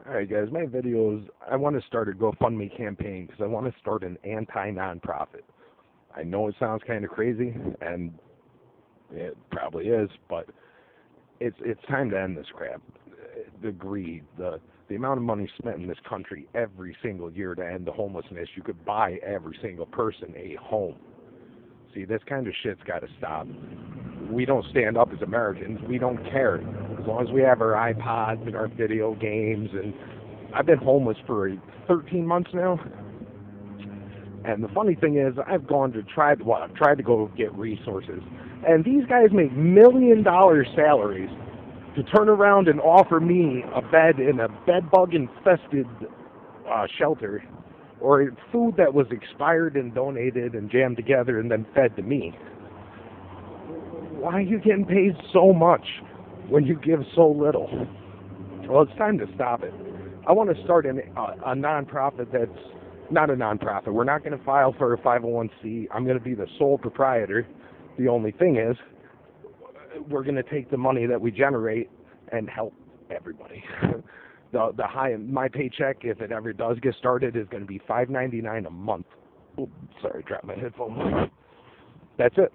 Alright guys, my videos, I want to start a GoFundMe campaign because I want to start an anti-nonprofit. I know it sounds kind of crazy, and it probably is, but it's time to end this crap. The greed, the amount of money spent in this country every single year to end the homelessness. You could buy every single person a home. See, this kind of shit's got to stop. We don't stand up as Americans. We don't care. As long as we have our iPods and our video games, and I've been homeless for 13 months now. And the funny thing is, I've tried to go get resources, and these guys make $1 million salaries to turn around and offer me a bed in a bed-bug-infested shelter, or food that was expired and donated and jammed together and then fed to me. Why are you getting paid so much when you give so little? Well, it's time to stop it. I want to start a nonprofit that's not a nonprofit. We're not going to file for a 501c. I'm going to be the sole proprietor. The only thing is, we're going to take the money that we generate and help everybody. My paycheck, if it ever does get started, is going to be $5.99 a month. Oops, sorry, dropped my headphone. That's it.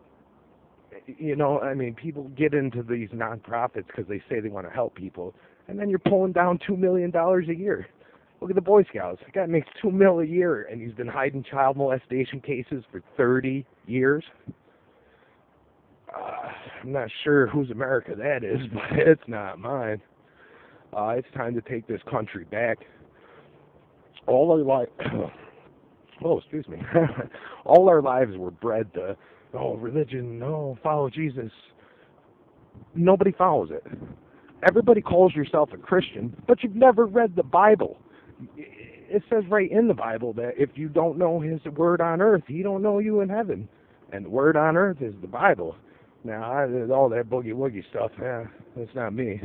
You know, I mean, people get into these nonprofits because they say they want to help people, and then you're pulling down $2 million a year. Look at the Boy Scouts. The guy makes $2 million a year, and he's been hiding child molestation cases for 30 years. I'm not sure whose America that is, but it's not mine. It's time to take this country back. All our lives, excuse me. All our lives were bred to, religion, no, follow Jesus. Nobody follows it. Everybody calls yourself a Christian, but you've never read the Bible. It says right in the Bible that if you don't know His word on earth, He don't know you in heaven. And the word on earth is the Bible. Now, all that boogie-woogie stuff, that's not me.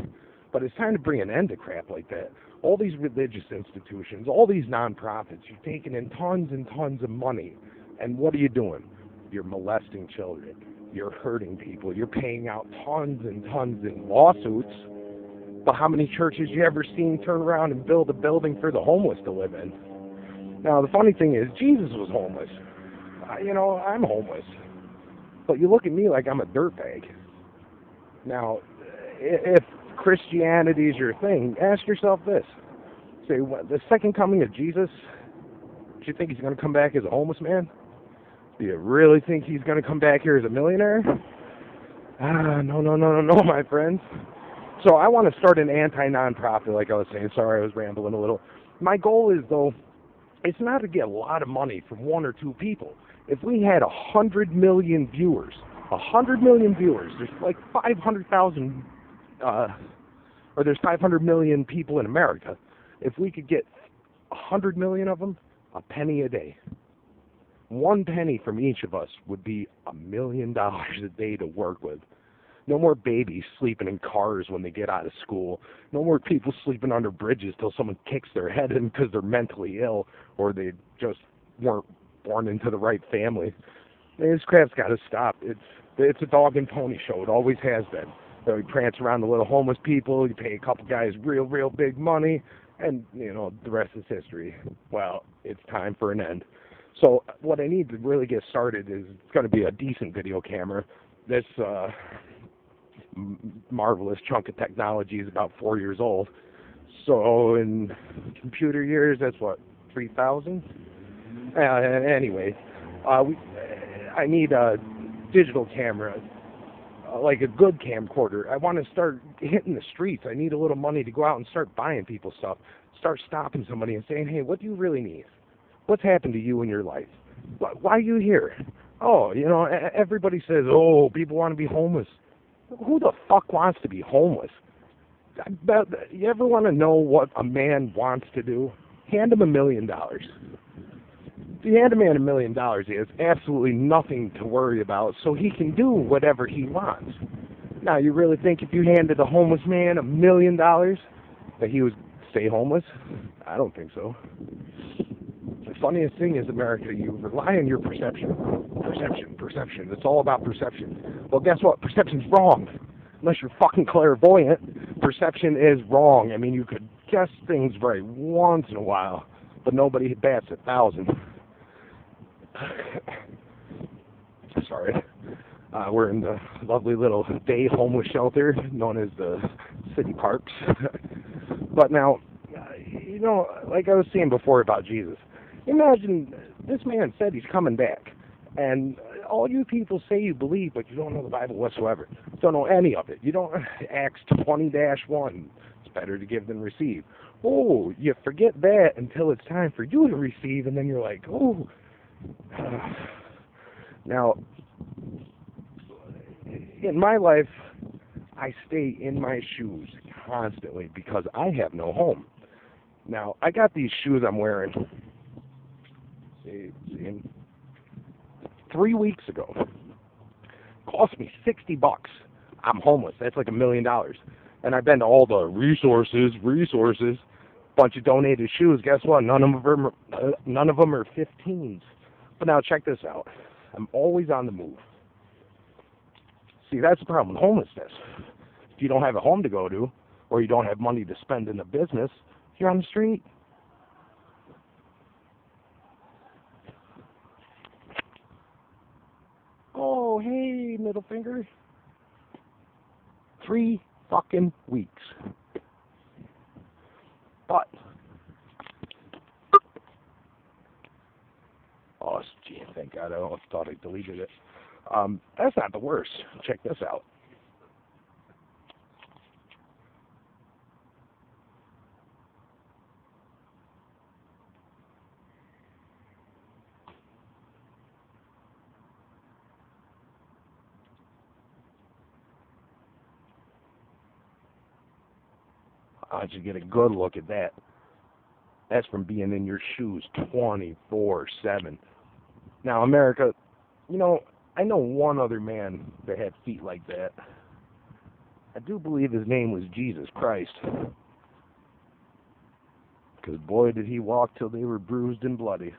But it's time to bring an end to crap like that. All these religious institutions, all these nonprofits, you're taking in tons and tons of money. And what are you doing? You're molesting children. You're hurting people. You're paying out tons and tons in lawsuits. But how many churches you ever seen turn around and build a building for the homeless to live in? Now, the funny thing is, Jesus was homeless. I'm homeless. But you look at me like I'm a dirtbag. Now, if Christianity is your thing, ask yourself this. Say, the second coming of Jesus, do you think He's going to come back as a homeless man? Do you really think He's going to come back here as a millionaire? No, my friends. So I want to start an anti-nonprofit, like I was saying. Sorry, I was rambling a little. My goal is, though, it's not to get a lot of money from one or two people. If we had 100 million viewers, there's like 500,000, or there's 500 million people in America. If we could get 100 million of them, a penny a day. 1 penny from each of us would be $1 million a day to work with. No more babies sleeping in cars when they get out of school. No more people sleeping under bridges till someone kicks their head in because they're mentally ill or they just weren't born into the right family. This crap's got to stop. It's a dog and pony show. It always has been. So you prance around the little homeless people. You pay a couple guys real big money, and the rest is history. Well, it's time for an end. So what I need to really get started is it's going to be a decent video camera. This marvelous chunk of technology is about 4 years old. So in computer years, that's what, 3,000? Anyway, I need a digital camera, like a good camcorder. I want to start hitting the streets. I need a little money to go out and start buying people stuff. Start stopping somebody and saying, hey, what do you really need? What's happened to you in your life? Why are you here? Oh, everybody says, people want to be homeless. Who the fuck wants to be homeless? You ever want to know what a man wants to do? Hand him $1 million. If you hand a man $1 million, he has absolutely nothing to worry about, so he can do whatever he wants. Now, you really think if you handed a homeless man $1 million that he would stay homeless? I don't think so. The funniest thing is, America, you rely on your perception. Perception. It's all about perception. Well, guess what? Perception's wrong. Unless you're fucking clairvoyant, perception is wrong. I mean, you could guess things right once in a while, but nobody bats 1,000. Sorry. We're in the lovely little day homeless shelter known as the City Parks. But now, like I was saying before about Jesus, imagine this man said he's coming back, and all you people say you believe, but you don't know the Bible whatsoever. You don't know any of it. You don't. Acts 20-1. It's better to give than receive. Oh, you forget that until it's time for you to receive, and then you're like, oh. Now, in my life, I stay in my shoes constantly because I have no home. Now, I got these shoes I'm wearing. See, 3 weeks ago. Cost me $60. I'm homeless. That's like $1 million. And I've been to all the resources, bunch of donated shoes. Guess what? None of them are 15s. But now check this out. I'm always on the move. See, that's the problem with homelessness. If you don't have a home to go to, or you don't have money to spend in a business, you're on the street. Oh, hey, middle finger. 3 fucking weeks. But, oh, gee, thank God, I thought I deleted it. That's not the worst. Check this out. I want you to get a good look at that. That's from being in your shoes 24/7. Now, America, I know one other man that had feet like that. I do believe his name was Jesus Christ. Because boy, did he walk till they were bruised and bloody.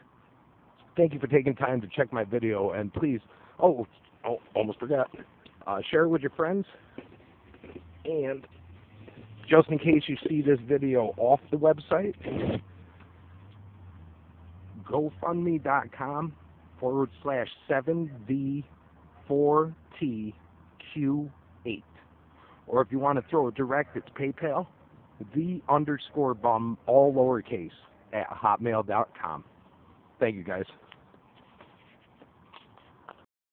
Thank you for taking time to check my video, and please, almost forgot, share it with your friends. And just in case you see this video off the website, GoFundMe.com/7V4TQ8. Or if you want to throw it direct, it's PayPal, the_bum, all lowercase, @hotmail.com. Thank you, guys.